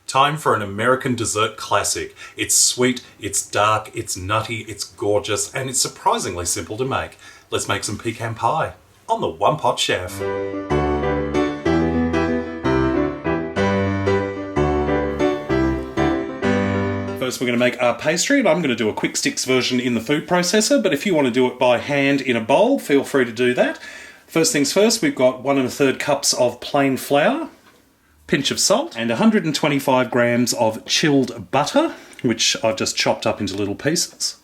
Time for an American dessert classic. It's sweet, it's dark, it's nutty, it's gorgeous, and it's surprisingly simple to make. Let's make some pecan pie on the One Pot Chef. First we're going to make our pastry, and I'm going to do a quick sticks version in the food processor, but if you want to do it by hand in a bowl, feel free to do that. First things first, we've got 1 1/3 cups of plain flour, pinch of salt, and 125 grams of chilled butter, which I've just chopped up into little pieces.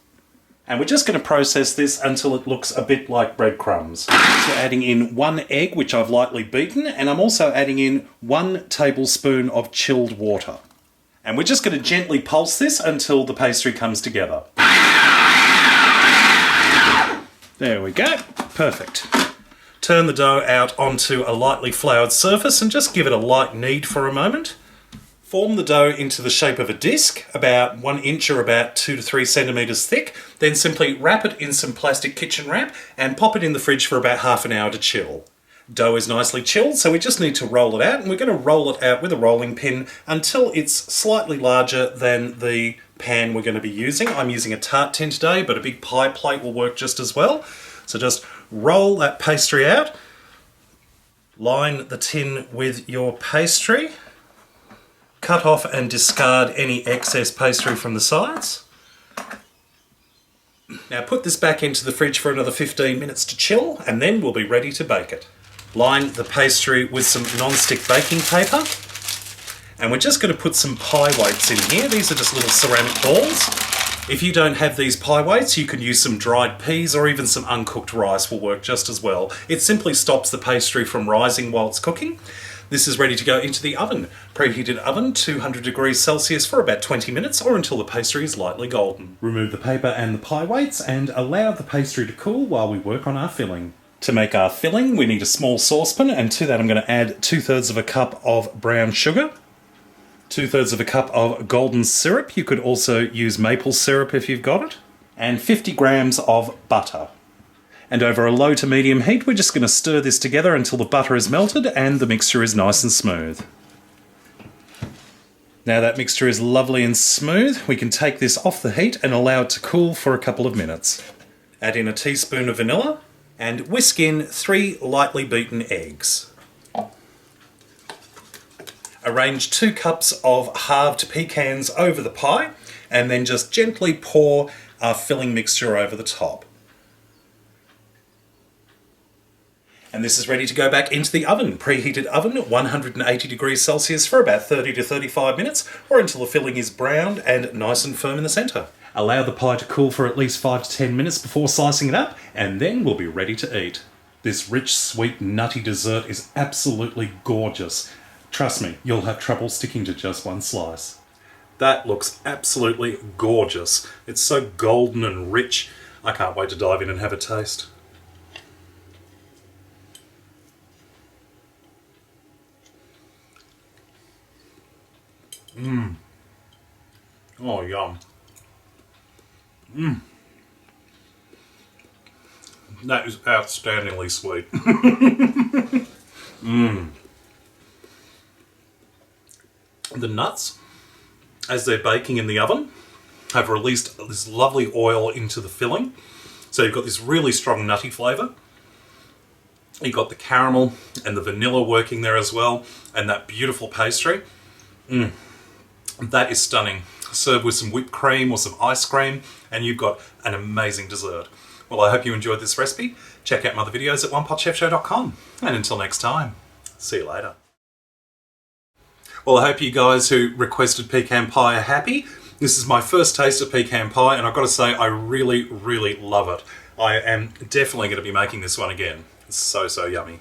And we're just going to process this until it looks a bit like breadcrumbs. So adding in 1 egg, which I've lightly beaten, and I'm also adding in 1 tablespoon of chilled water. And we're just going to gently pulse this until the pastry comes together. There we go. Perfect. Turn the dough out onto a lightly floured surface and just give it a light knead for a moment. Form the dough into the shape of a disc, about 1 inch or about 2 to 3 centimetres thick. Then simply wrap it in some plastic kitchen wrap and pop it in the fridge for about half an hour to chill. Dough is nicely chilled, so we just need to roll it out, and we're going to roll it out with a rolling pin until it's slightly larger than the pan we're going to be using. I'm using a tart tin today, but a big pie plate will work just as well. So just roll that pastry out, line the tin with your pastry, cut off and discard any excess pastry from the sides. Now put this back into the fridge for another 15 minutes to chill, and then we'll be ready to bake it. Line the pastry with some non-stick baking paper, and we're just going to put some pie weights in here. These are just little ceramic balls. If you don't have these pie weights, you can use some dried peas or even some uncooked rice will work just as well. It simply stops the pastry from rising while it's cooking. This is ready to go into the oven. Preheated oven, 200 degrees Celsius for about 20 minutes or until the pastry is lightly golden. Remove the paper and the pie weights and allow the pastry to cool while we work on our filling. To make our filling, we need a small saucepan, and to that I'm going to add 2/3 of a cup of brown sugar, 2/3 of a cup of golden syrup. You could also use maple syrup if you've got it, and 50 grams of butter. And over a low to medium heat, we're just going to stir this together until the butter is melted and the mixture is nice and smooth. Now that mixture is lovely and smooth, we can take this off the heat and allow it to cool for a couple of minutes. Add in a teaspoon of vanilla and whisk in 3 lightly beaten eggs. Arrange 2 cups of halved pecans over the pie and then just gently pour our filling mixture over the top. And this is ready to go back into the oven. Preheated oven at 180 degrees Celsius for about 30 to 35 minutes or until the filling is browned and nice and firm in the centre. Allow the pie to cool for at least 5 to 10 minutes before slicing it up, and then we'll be ready to eat. This rich, sweet, nutty dessert is absolutely gorgeous. Trust me, you'll have trouble sticking to just one slice. That looks absolutely gorgeous. It's so golden and rich. I can't wait to dive in and have a taste. Mmm. Oh, yum. Mmm. That is outstandingly sweet. Mmm. The nuts, as they're baking in the oven, have released this lovely oil into the filling. So you've got this really strong nutty flavour. You've got the caramel and the vanilla working there as well, and that beautiful pastry. Mmm. That is stunning. Serve with some whipped cream or some ice cream, and you've got an amazing dessert. Well, I hope you enjoyed this recipe. Check out my other videos at OnePotChefShow.com. And until next time, see you later. Well, I hope you guys who requested pecan pie are happy. This is my first taste of pecan pie, and I've got to say, I really, really love it. I am definitely going to be making this one again. It's so, so yummy.